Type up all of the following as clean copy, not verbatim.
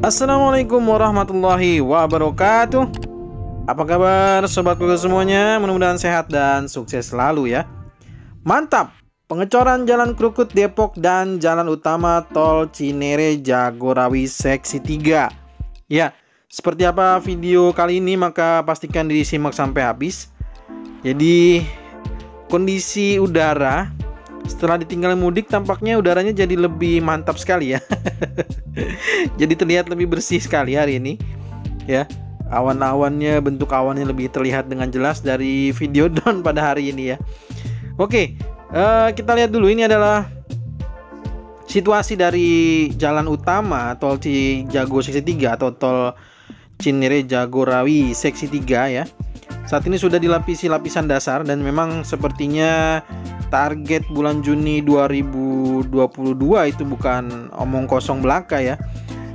Assalamualaikum warahmatullahi wabarakatuh. Apa kabar sobat Google semuanya? Mudah-mudahan sehat dan sukses selalu ya. Mantap. Pengecoran Jalan Krukut Depok dan jalan utama tol Cinere Jagorawi seksi 3. Ya, seperti apa video kali ini maka pastikan disimak sampai habis. Jadi kondisi udara setelah ditinggal mudik tampaknya udaranya jadi lebih mantap sekali ya. Jadi terlihat lebih bersih sekali hari ini ya. Awan-awannya, bentuk awannya lebih terlihat dengan jelas dari video drone pada hari ini ya. Oke, kita lihat dulu, ini adalah situasi dari jalan utama tol Cijago seksi 3 atau tol Cinere Jagorawi seksi 3 ya. Saat ini sudah dilapisi lapisan dasar dan memang sepertinya target bulan Juni 2022 itu bukan omong kosong belaka ya.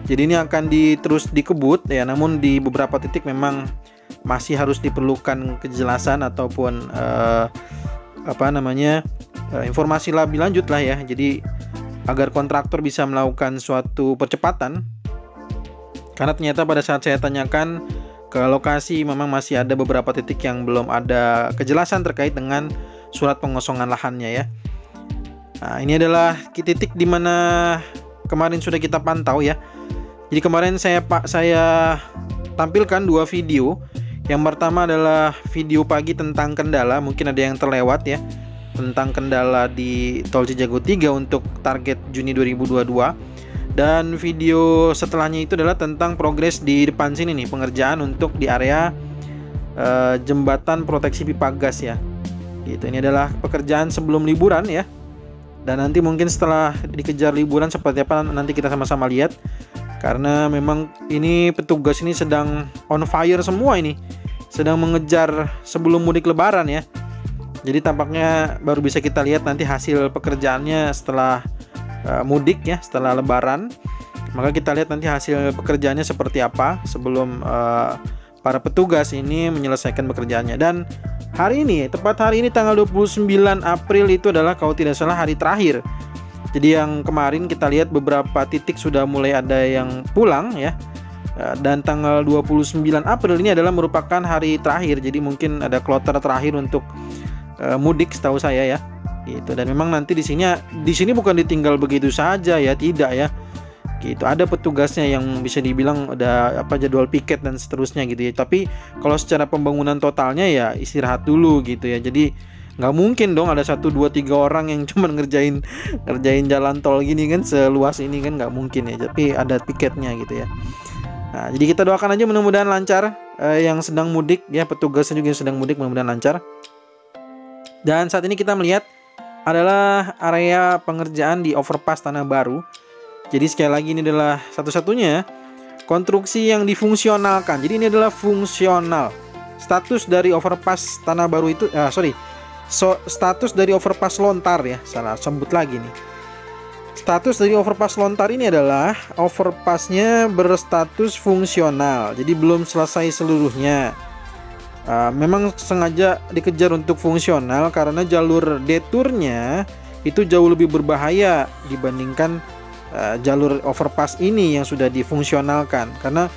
Jadi ini akan terus dikebut ya, namun di beberapa titik memang masih harus diperlukan kejelasan ataupun informasi lebih lanjut lah ya. Jadi agar kontraktor bisa melakukan suatu percepatan, karena ternyata pada saat saya tanyakan ke lokasi memang masih ada beberapa titik yang belum ada kejelasan terkait dengan surat pengosongan lahannya ya. Nah, ini adalah titik di mana kemarin sudah kita pantau ya. Jadi kemarin saya tampilkan dua video. Yang pertama adalah video pagi tentang kendala, mungkin ada yang terlewat ya, tentang kendala di tol Cijago 3 untuk target Juni 2022. Dan video setelahnya itu adalah tentang progres di depan sini nih, pengerjaan untuk di area jembatan proteksi pipa gas ya. Gitu, ini adalah pekerjaan sebelum liburan ya. Dan nanti mungkin setelah dikejar liburan seperti apa nanti kita sama-sama lihat. Karena memang ini petugas ini sedang on fire semua ini. Sedang mengejar sebelum mudik lebaran ya. Jadi tampaknya baru bisa kita lihat nanti hasil pekerjaannya setelah mudik ya, setelah lebaran. Maka kita lihat nanti hasil pekerjaannya seperti apa sebelum para petugas ini menyelesaikan pekerjaannya. Dan hari ini, tepat hari ini tanggal 29 April itu adalah kalau tidak salah hari terakhir. Jadi yang kemarin kita lihat beberapa titik sudah mulai ada yang pulang ya. Dan tanggal 29 April ini adalah merupakan hari terakhir. Jadi mungkin ada kloter terakhir untuk mudik setahu saya ya. Gitu. Dan memang nanti di sini bukan ditinggal begitu saja ya, tidak ya. Gitu. Ada petugasnya yang bisa dibilang ada jadwal piket dan seterusnya gitu ya. Tapi kalau secara pembangunan totalnya ya istirahat dulu gitu ya. Jadi nggak mungkin dong ada 1, 2, 3 orang yang cuma ngerjain jalan tol gini kan, seluas ini kan, nggak mungkin ya. Tapi ada piketnya gitu ya. Nah, jadi kita doakan aja mudah-mudahan lancar yang sedang mudik ya, petugasnya juga yang sedang mudik mudah-mudahan lancar. Dan saat ini kita melihat adalah area pengerjaan di overpass Tanah Baru. Jadi sekali lagi ini adalah satu-satunya konstruksi yang difungsionalkan. Jadi ini adalah fungsional. Status dari overpass Tanah Baru itu status dari overpass Lontar ya, salah sebut lagi nih. Status dari overpass Lontar ini adalah overpassnya berstatus fungsional. Jadi belum selesai seluruhnya. Memang sengaja dikejar untuk fungsional karena jalur deturnya itu jauh lebih berbahaya dibandingkan jalur overpass ini yang sudah difungsionalkan. Karena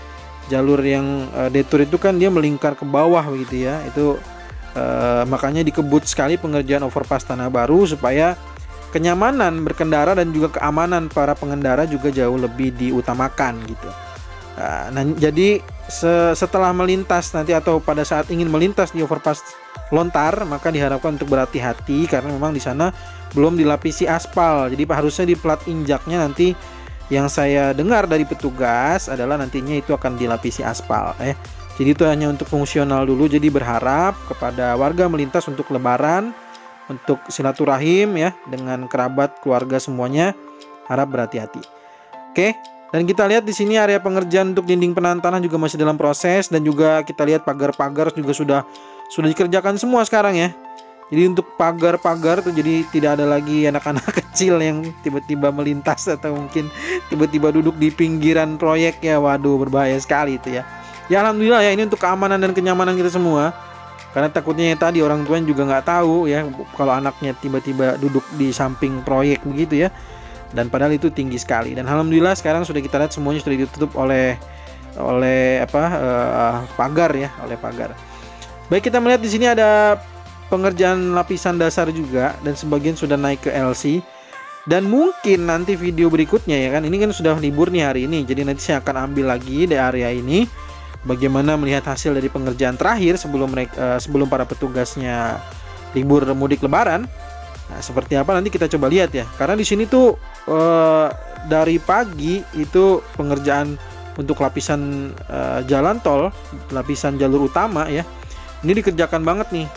jalur yang detur itu kan dia melingkar ke bawah begitu ya. Itu makanya dikebut sekali pengerjaan overpass Tanah Baru supaya kenyamanan berkendara dan juga keamanan para pengendara juga jauh lebih diutamakan gitu. Nah, jadi setelah melintas nanti atau pada saat ingin melintas di overpass Lontar, maka diharapkan untuk berhati-hati karena memang di sana belum dilapisi aspal. Jadi harusnya di plat injaknya nanti yang saya dengar dari petugas adalah nantinya itu akan dilapisi aspal ya. Jadi itu hanya untuk fungsional dulu. Jadi berharap kepada warga melintas untuk lebaran, untuk silaturahim ya dengan kerabat, keluarga semuanya, harap berhati-hati. Oke. Dan kita lihat di sini area pengerjaan untuk dinding penahan tanah juga masih dalam proses, dan juga kita lihat pagar-pagar juga sudah dikerjakan semua sekarang ya. Jadi untuk pagar-pagar tuh jadi tidak ada lagi anak-anak kecil yang tiba-tiba melintas atau mungkin tiba-tiba duduk di pinggiran proyek ya. Waduh, berbahaya sekali itu ya. Ya alhamdulillah ya, ini untuk keamanan dan kenyamanan kita semua. Karena takutnya tadi orang tuanya juga nggak tahu ya kalau anaknya tiba-tiba duduk di samping proyek begitu ya. Dan padahal itu tinggi sekali. Dan alhamdulillah sekarang sudah kita lihat semuanya sudah ditutup oleh pagar ya, oleh pagar. Baik, kita melihat di sini ada pengerjaan lapisan dasar juga dan sebagian sudah naik ke LC. Dan mungkin nanti video berikutnya ya kan, ini kan sudah libur nih hari ini, jadi nanti saya akan ambil lagi di area ini bagaimana melihat hasil dari pengerjaan terakhir sebelum para petugasnya libur mudik lebaran. Nah, seperti apa nanti kita coba lihat ya. Karena di sini tuh dari pagi itu pengerjaan untuk lapisan jalan tol, lapisan jalur utama ya. Ini dikerjakan banget nih.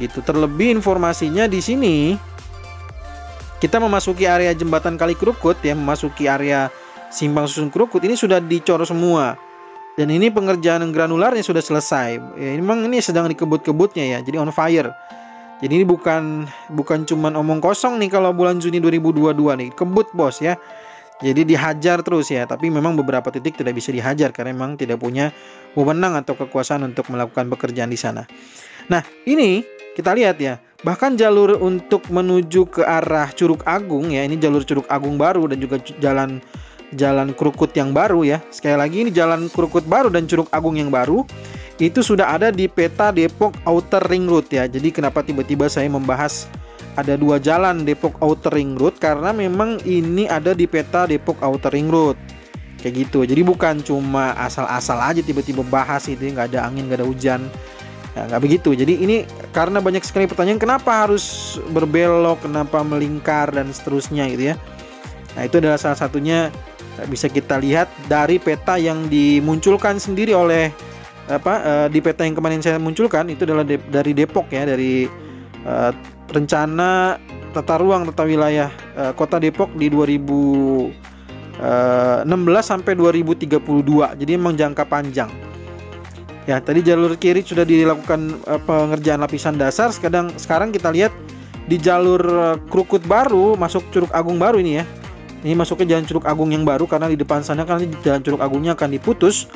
Gitu. Terlebih informasinya di sini kita memasuki area jembatan Kali Krukut ya, memasuki area simpang susun Krukut ini sudah dicor semua. Dan ini pengerjaan granularnya sudah selesai. Ya, memang ini sedang dikebut-kebutnya ya. Jadi on fire. Jadi ini bukan cuman omong kosong nih kalau bulan Juni 2022 nih, kebut bos ya. Jadi dihajar terus ya, tapi memang beberapa titik tidak bisa dihajar karena memang tidak punya wewenang atau kekuasaan untuk melakukan pekerjaan di sana. Nah, ini kita lihat ya, bahkan jalur untuk menuju ke arah Curug Agung ya, ini jalur Curug Agung baru dan juga jalan Krukut yang baru ya. Sekali lagi ini jalan Krukut baru dan Curug Agung yang baru itu sudah ada di peta Depok Outer Ring Road ya. Jadi kenapa tiba-tiba saya membahas ada 2 jalan Depok Outer Ring Road, karena memang ini ada di peta Depok Outer Ring Road kayak gitu. Jadi bukan cuma asal-asal aja tiba-tiba bahas itu, nggak ada angin, nggak ada hujan ya, nggak begitu. Jadi ini karena banyak sekali pertanyaan kenapa harus berbelok, kenapa melingkar dan seterusnya gitu ya. Nah, itu adalah salah satunya bisa kita lihat dari peta yang dimunculkan sendiri oleh di peta yang kemarin saya munculkan. Itu adalah dari Depok ya, dari rencana tata ruang tata wilayah Kota Depok di 2016 sampai 2032. Jadi memang jangka panjang. Ya, tadi jalur kiri sudah dilakukan pengerjaan lapisan dasar. Sekarang kita lihat di jalur Krukut baru masuk Curug Agung baru ini ya. Ini masuknya jalan Curug Agung yang baru karena di depan sana kan jalan Curug Agungnya akan diputus.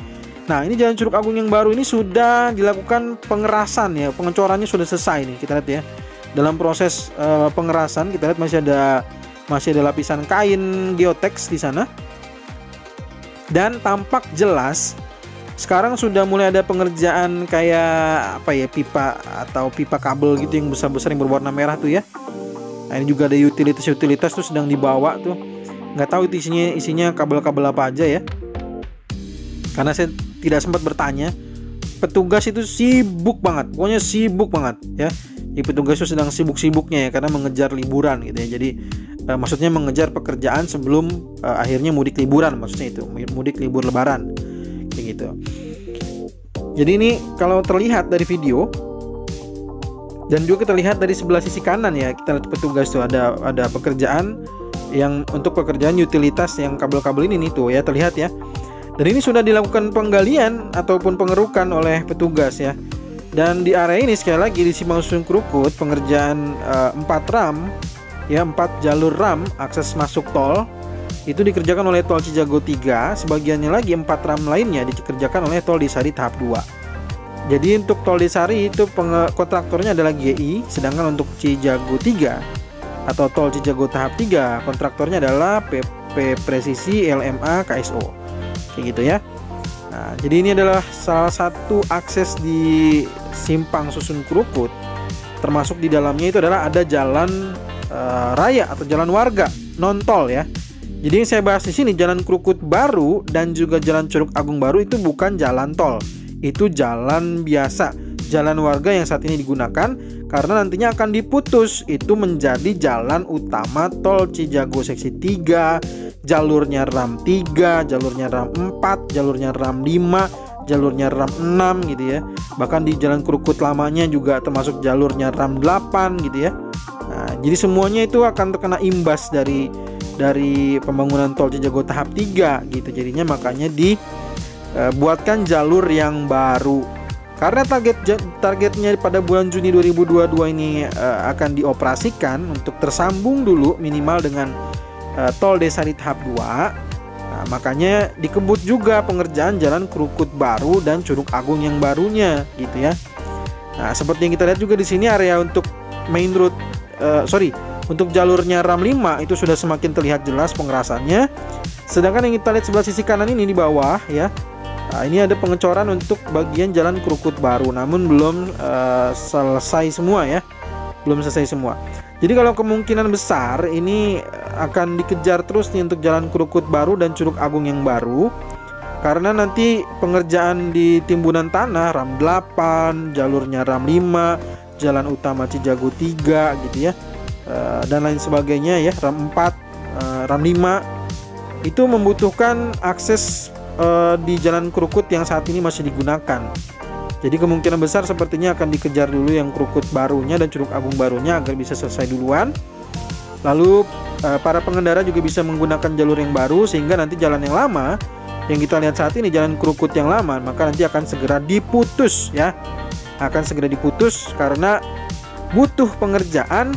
Nah, ini jalan Curug Agung yang baru ini sudah dilakukan pengerasan ya, pengecorannya sudah selesai nih, kita lihat ya. Dalam proses pengerasan kita lihat masih ada lapisan kain geoteks di sana. Dan tampak jelas sekarang sudah mulai ada pengerjaan kayak pipa atau pipa kabel gitu yang besar-besar yang berwarna merah tuh ya. Nah, ini juga ada utilitas tuh sedang dibawa tuh. Nggak tahu itu isinya kabel-kabel apa aja ya. Karena saya tidak sempat bertanya. Petugas itu sibuk banget, pokoknya sibuk banget ya. Jadi petugas itu sedang sibuk-sibuknya ya karena mengejar liburan gitu ya. Jadi maksudnya mengejar pekerjaan sebelum akhirnya mudik liburan, maksudnya itu mudik libur lebaran kayak gitu. Jadi ini kalau terlihat dari video dan juga kita lihat dari sebelah sisi kanan ya, kita lihat petugas tuh ada pekerjaan yang untuk pekerjaan utilitas yang kabel-kabel ini nih tuh ya, terlihat ya. Dan ini sudah dilakukan penggalian ataupun pengerukan oleh petugas ya. Dan di area ini sekali lagi di simpang susun Krukut pengerjaan 4 ram ya, 4 jalur ram akses masuk tol itu dikerjakan oleh tol Cijago 3, sebagiannya lagi 4 ram lainnya dikerjakan oleh tol Desari tahap 2. Jadi untuk tol Desari itu kontraktornya adalah GI, sedangkan untuk Cijago 3 atau tol Cijago tahap 3 kontraktornya adalah PP Presisi LMA KSO kayak gitu ya. Nah, jadi ini adalah salah satu akses di simpang susun Krukut, termasuk di dalamnya itu adalah ada jalan raya atau jalan warga non tol ya. Jadi yang saya bahas di sini jalan Krukut baru dan juga jalan Curug Agung baru itu bukan jalan tol, itu jalan biasa, jalan warga yang saat ini digunakan karena nantinya akan diputus itu menjadi jalan utama tol Cijago seksi 3, jalurnya RAM 3, jalurnya RAM 4, jalurnya RAM 5, jalurnya RAM 6 gitu ya. Bahkan di jalan Krukut lamanya juga termasuk jalurnya RAM 8 gitu ya. Nah, jadi semuanya itu akan terkena imbas dari pembangunan tol Cijago tahap 3 gitu. Jadinya makanya dibuatkan jalur yang baru. Karena targetnya pada bulan Juni 2022 ini akan dioperasikan untuk tersambung dulu minimal dengan tol Desari tahap 2. Nah, makanya dikebut juga pengerjaan jalan Krukut baru dan Curug Agung yang barunya gitu ya. Nah, seperti yang kita lihat juga di sini area untuk main road Untuk jalurnya RAM 5 itu sudah semakin terlihat jelas pengerasannya. Sedangkan yang kita lihat sebelah sisi kanan ini di bawah ya. Nah, ini ada pengecoran untuk bagian jalan Krukut baru, namun belum selesai semua ya. Belum selesai semua. Jadi kalau kemungkinan besar ini akan dikejar terus nih untuk jalan Krukut baru dan Curug Agung yang baru. Karena nanti pengerjaan di timbunan tanah RAM 8, jalurnya RAM 5, jalan utama Cijago 3 gitu ya. Dan lain sebagainya ya, RAM 4, RAM 5 itu membutuhkan akses di jalan Krukut yang saat ini masih digunakan. Jadi kemungkinan besar sepertinya akan dikejar dulu yang Krukut barunya dan Curug Agung barunya agar bisa selesai duluan. Lalu para pengendara juga bisa menggunakan jalur yang baru, sehingga nanti jalan yang lama yang kita lihat saat ini, jalan Krukut yang lama, maka nanti akan segera diputus ya. Akan segera diputus karena butuh pengerjaan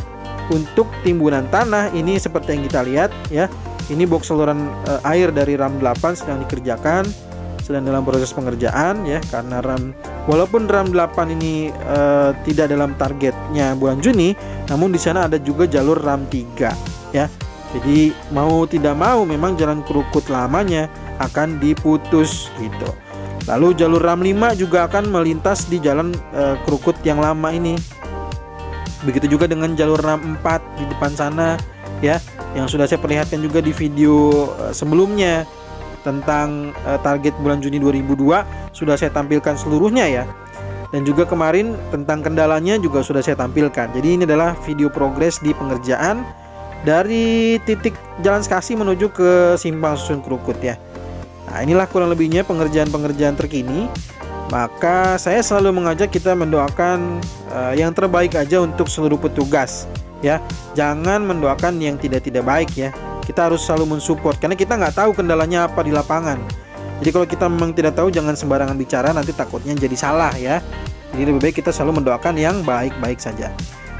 untuk timbunan tanah ini seperti yang kita lihat ya. Ini box saluran air dari RAM 8 sedang dikerjakan, sedang dalam proses pengerjaan ya, karena walaupun RAM 8 ini tidak dalam targetnya bulan Juni, namun di sana ada juga jalur RAM 3 ya. Jadi mau tidak mau memang jalan Krukut lamanya akan diputus gitu. Lalu jalur RAM 5 juga akan melintas di jalan Krukut yang lama ini. Begitu juga dengan jalur RAM 4 di depan sana ya, yang sudah saya perlihatkan juga di video sebelumnya tentang target bulan Juni 2002 sudah saya tampilkan seluruhnya ya. Dan juga kemarin tentang kendalanya juga sudah saya tampilkan. Jadi ini adalah video progres di pengerjaan dari titik Jalan Sekasi menuju ke Simpang Susun Krukut ya. Nah, inilah kurang lebihnya pengerjaan-pengerjaan terkini. Maka saya selalu mengajak kita mendoakan yang terbaik aja untuk seluruh petugas ya. Jangan mendoakan yang tidak baik ya. Kita harus selalu mensupport karena kita nggak tahu kendalanya apa di lapangan. Jadi kalau kita memang tidak tahu, jangan sembarangan bicara, nanti takutnya jadi salah ya. Jadi lebih baik kita selalu mendoakan yang baik-baik saja.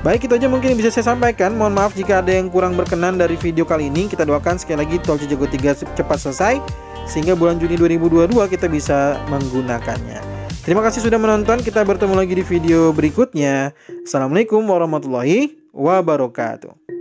Baik, itu aja mungkin yang bisa saya sampaikan. Mohon maaf jika ada yang kurang berkenan dari video kali ini. Kita doakan sekali lagi tol Cijago 3 cepat selesai sehingga bulan Juni 2022 kita bisa menggunakannya. Terima kasih sudah menonton. Kita bertemu lagi di video berikutnya. Assalamualaikum warahmatullahi wabarakatuh.